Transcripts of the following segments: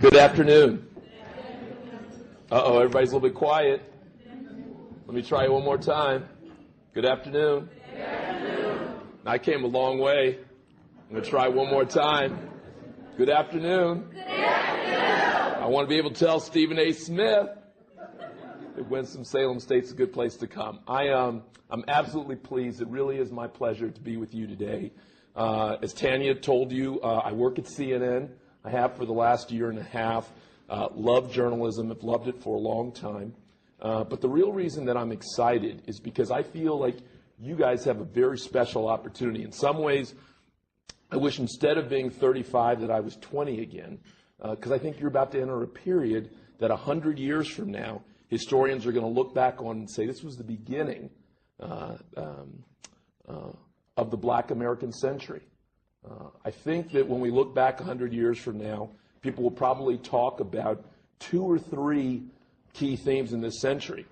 Good afternoon. Uh-oh, everybody's a little bit quiet. Let me try it one more time. Good afternoon. Good afternoon. I came a long way. I'm going to try one more time. Good afternoon. Good afternoon. I want to be able to tell Stephen A. Smith that Winston-Salem State's a good place to come. I'm absolutely pleased. It really is my pleasure to be with you today. As Tanya told you, I work at CNN. I have for the last year and a half. Love journalism. Have loved it for a long time. But the real reason that I'm excited is because I feel like you guys have a very special opportunity. In some ways, I wish instead of being 35 that I was 20 again, because I think you're about to enter a period that 100 years from now, historians are going to look back on and say this was the beginning of the Black American century. I think that when we look back 100 years from now, people will probably talk about 2 or 3 key themes in this century.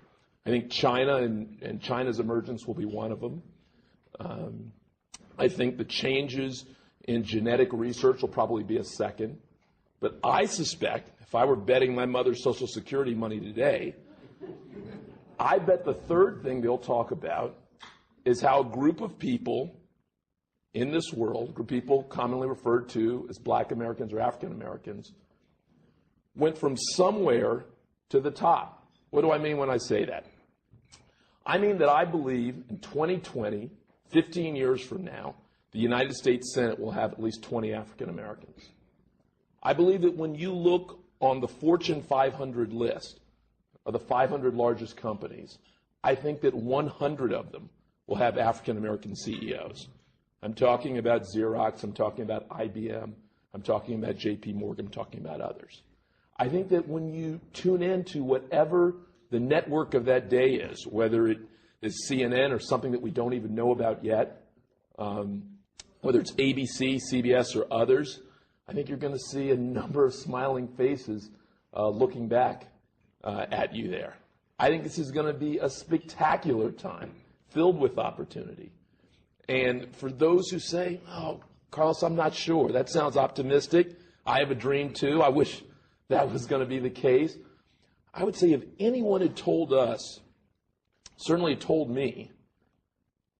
I think China and China's emergence will be one of them. I think the changes in genetic research will probably be a second. But I suspect, if I were betting my mother's Social Security money today, I bet the third thing they'll talk about is how a group of people in this world, a group of people commonly referred to as Black Americans or African Americans, went from somewhere to the top. What do I mean when I say that? I mean that I believe in 2020, 15 years from now, the United States Senate will have at least 20 African Americans. I believe that when you look on the Fortune 500 list of the 500 largest companies, I think that 100 of them will have African American CEOs. I'm talking about Xerox, I'm talking about IBM, I'm talking about JP Morgan, I'm talking about others. I think that when you tune into whatever the network of that day is, whether it is CNN or something that we don't even know about yet, whether it's ABC, CBS, or others, I think you're going to see a number of smiling faces looking back at you there. I think this is going to be a spectacular time filled with opportunity. And for those who say, oh, Carlos, I'm not sure. That sounds optimistic. I have a dream too. I wish that was going to be the case. I would say if anyone had told us, certainly told me,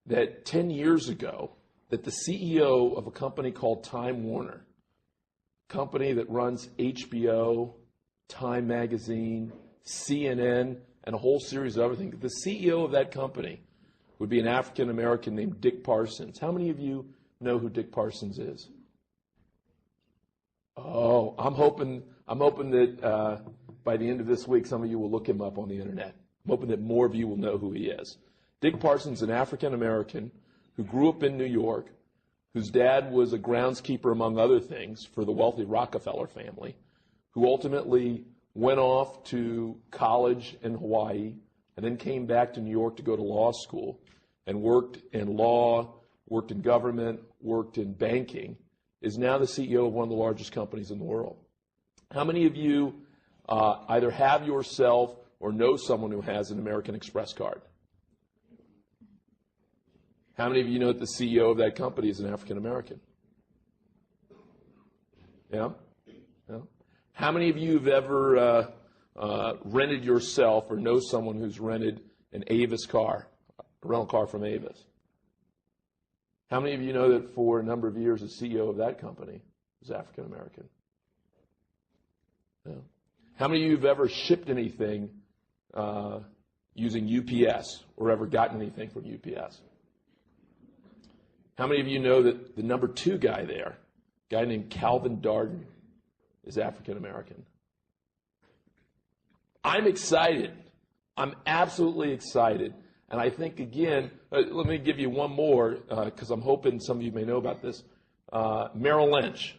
that 10 years ago that the CEO of a company called Time Warner, a company that runs HBO, Time Magazine, CNN, and a whole series of other things, the CEO of that company would be an African American named Dick Parsons. How many of you know who Dick Parsons is? Oh, I'm hoping that by the end of this week, some of you will look him up on the internet. I'm hoping that more of you will know who he is. Dick Parsons, an African American who grew up in New York, whose dad was a groundskeeper, among other things, for the wealthy Rockefeller family, who ultimately went off to college in Hawaii and then came back to New York to go to law school and worked in law, worked in government, worked in banking, is now the CEO of one of the largest companies in the world. How many of you either have yourself or know someone who has an American Express card? How many of you know that the CEO of that company is an African American? Yeah? Yeah? How many of you have ever rented yourself or know someone who's rented an Avis car, a rental car from Avis? How many of you know that for a number of years the CEO of that company was African American? Yeah. How many of you have ever shipped anything using UPS or ever gotten anything from UPS? How many of you know that the number 2 guy there, a guy named Calvin Darden, is African American? I'm excited. I'm absolutely excited. And I think, again, let me give you one more, because I'm hoping some of you may know about this. Merrill Lynch.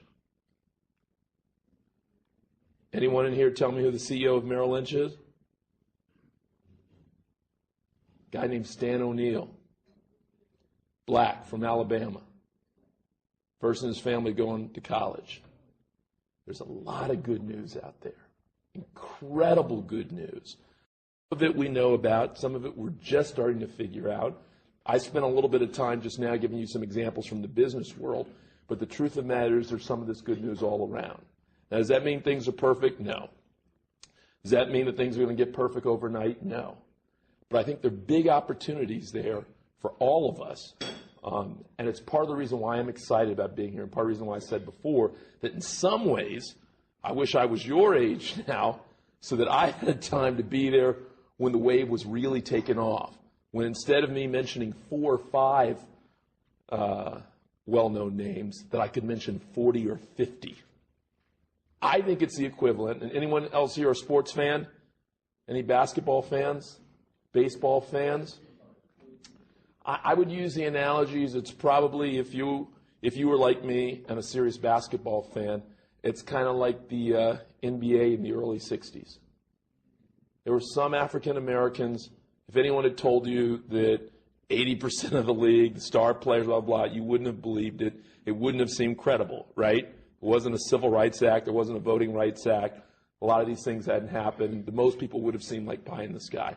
Anyone in here tell me who the CEO of Merrill Lynch is? A guy named Stan O'Neill. Black, from Alabama. First in his family going to college. There's a lot of good news out there. Incredible good news. Some of it we know about. Some of it we're just starting to figure out. I spent a little bit of time just now giving you some examples from the business world, but the truth of the matter is there's some of this good news all around. Now, does that mean things are perfect? No. Does that mean that things are going to get perfect overnight? No. But I think there are big opportunities there for all of us. And it's part of the reason why I'm excited about being here, and part of the reason why I said before that in some ways, I wish I was your age now so that I had time to be there when the wave was really taking off. When instead of me mentioning 4 or 5 well-known names, that I could mention 40 or 50. I think it's the equivalent. And anyone else here a sports fan? Any basketball fans? Baseball fans? I would use the analogies. It's probably, if you were like me and a serious basketball fan, it's kind of like the NBA in the early 60s. There were some African Americans. If anyone had told you that 80% of the league, the star players, blah, blah, you wouldn't have believed it. It wouldn't have seemed credible, right? It wasn't a Civil Rights Act. There wasn't a Voting Rights Act. A lot of these things hadn't happened. Most people would have seemed like pie in the sky.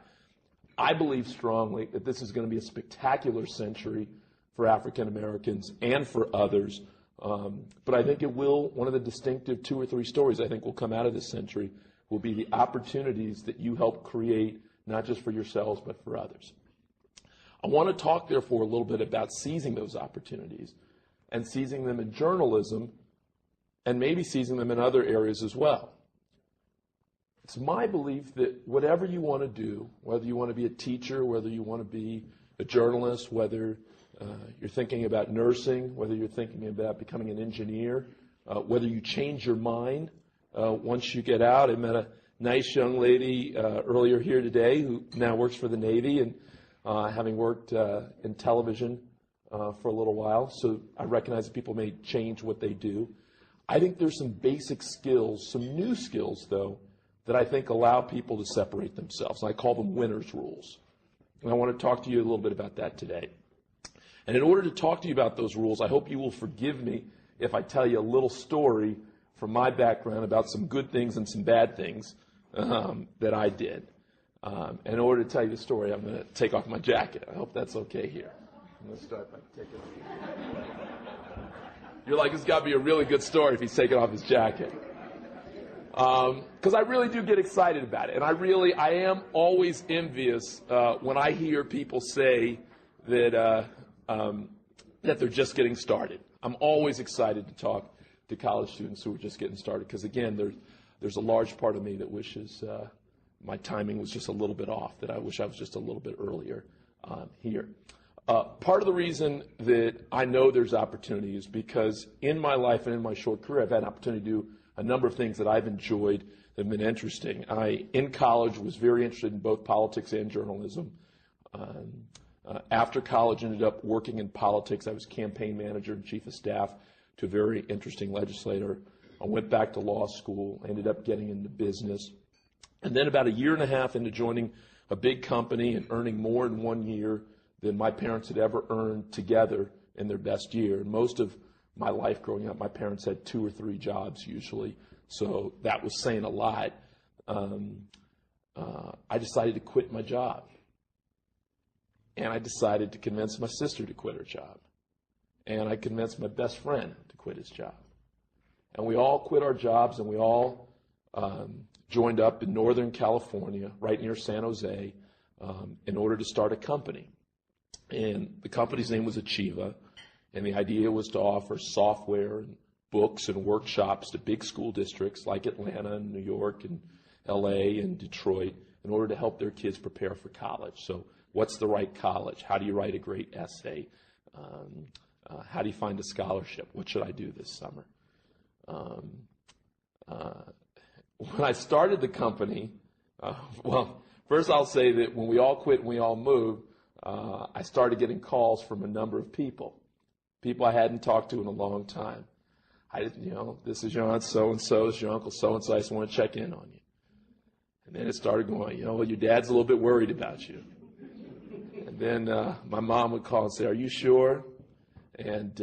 I believe strongly that this is going to be a spectacular century for African Americans and for others. But I think it will, one of the distinctive 2 or 3 stories I think will come out of this century will be the opportunities that you help create, not just for yourselves, but for others. I want to talk, therefore, a little bit about seizing those opportunities and seizing them in journalism and maybe seizing them in other areas as well. It's my belief that whatever you want to do, whether you want to be a teacher, whether you want to be a journalist, whether you're thinking about nursing, whether you're thinking about becoming an engineer, whether you change your mind once you get out. I met a nice young lady earlier here today who now works for the Navy, and having worked in television for a little while, so I recognize that people may change what they do. I think there's some basic skills, some new skills, though, that I think allow people to separate themselves. I call them winner's rules. And I want to talk to you a little bit about that today. And in order to talk to you about those rules, I hope you will forgive me if I tell you a little story from my background about some good things and some bad things that I did. And in order to tell you the story, I'm going to take off my jacket. I hope that's okay here. I'm going to start by taking it off. You're like, it's got to be a really good story if he's taking off his jacket. Because I really do get excited about it. And I am always envious when I hear people say that they're just getting started. I'm always excited to talk to college students who are just getting started. Because, again, there's a large part of me that wishes my timing was just a little bit off, that I wish I was just a little bit earlier here. Part of the reason that I know there's opportunity is because in my life and in my short career, I've had an opportunity to do a number of things that I've enjoyed that have been interesting. In college, was very interested in both politics and journalism. After college, ended up working in politics. I was campaign manager and chief of staff to a very interesting legislator. I went back to law school, ended up getting into business. And then about 1.5 years into joining a big company and earning more in 1 year than my parents had ever earned together in their best year. And most of my life growing up, my parents had 2 or 3 jobs usually, so that was saying a lot. I decided to quit my job. And I decided to convince my sister to quit her job. And I convinced my best friend to quit his job. And we all quit our jobs, and we all joined up in Northern California, right near San Jose, in order to start a company. And the company's name was Achieva, and the idea was to offer software and books and workshops to big school districts like Atlanta and New York and LA and Detroit in order to help their kids prepare for college. So what's the right college? How do you write a great essay? How do you find a scholarship? What should I do this summer? When I started the company, well, first I'll say that when we all quit and we all moved, I started getting calls from a number of people I hadn't talked to in a long time. This is your aunt so-and-so, this is your uncle so-and-so, I just want to check in on you. And then it started going, well, your dad's a little bit worried about you. And then my mom would call and say, are you sure? And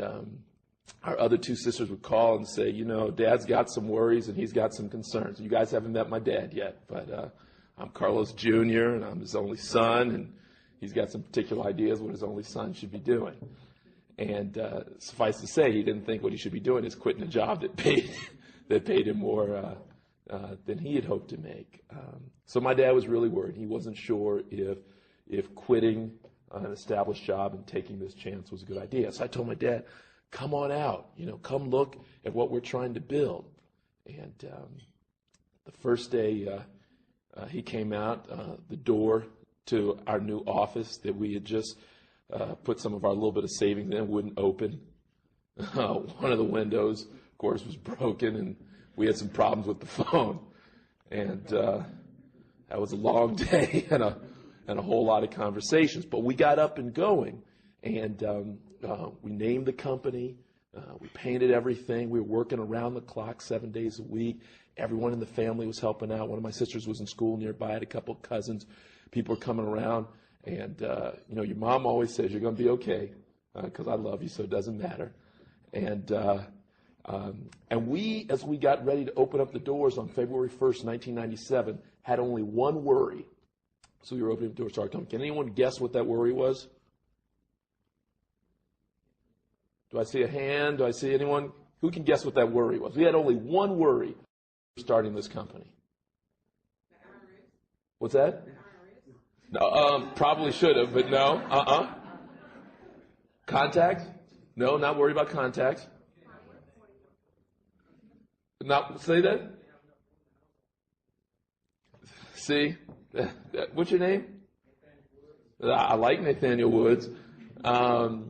our other 2 sisters would call and say, Dad's got some worries and he's got some concerns. You guys haven't met my dad yet, but I'm Carlos Jr. and I'm his only son, and he's got some particular ideas what his only son should be doing. And suffice to say, he didn't think what he should be doing is quitting a job that paid that paid him more than he had hoped to make. So my dad was really worried. He wasn't sure if quitting an established job and taking this chance was a good idea. So I told my dad, come on out, come look at what we're trying to build. And the first day he came out, the door to our new office that we had just put some of our little bit of savings in wouldn't open. One of the windows, of course, was broken, and we had some problems with the phone. And that was a long day and a whole lot of conversations. But we got up and going, and we named the company. We painted everything. We were working around the clock 7 days a week. Everyone in the family was helping out. One of my sisters was in school nearby. I had a couple of cousins. People were coming around. And, your mom always says, you're going to be okay, because I love you, so it doesn't matter. And we, as we got ready to open up the doors on February 1st, 1997, had only one worry. So we were opening the doors to our company. Can anyone guess what that worry was? Do I see a hand? Do I see anyone? Who can guess what that worry was? We had only one worry starting this company. What's that? No, probably should have, but no. Contacts? No, not worried about contacts. Not say that? See? What's your name? I like Nathaniel Woods. The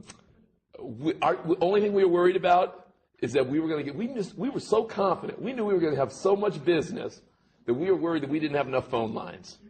only thing we were worried about is that we were going to get, we were so confident. We knew we were going to have so much business that we were worried that we didn't have enough phone lines.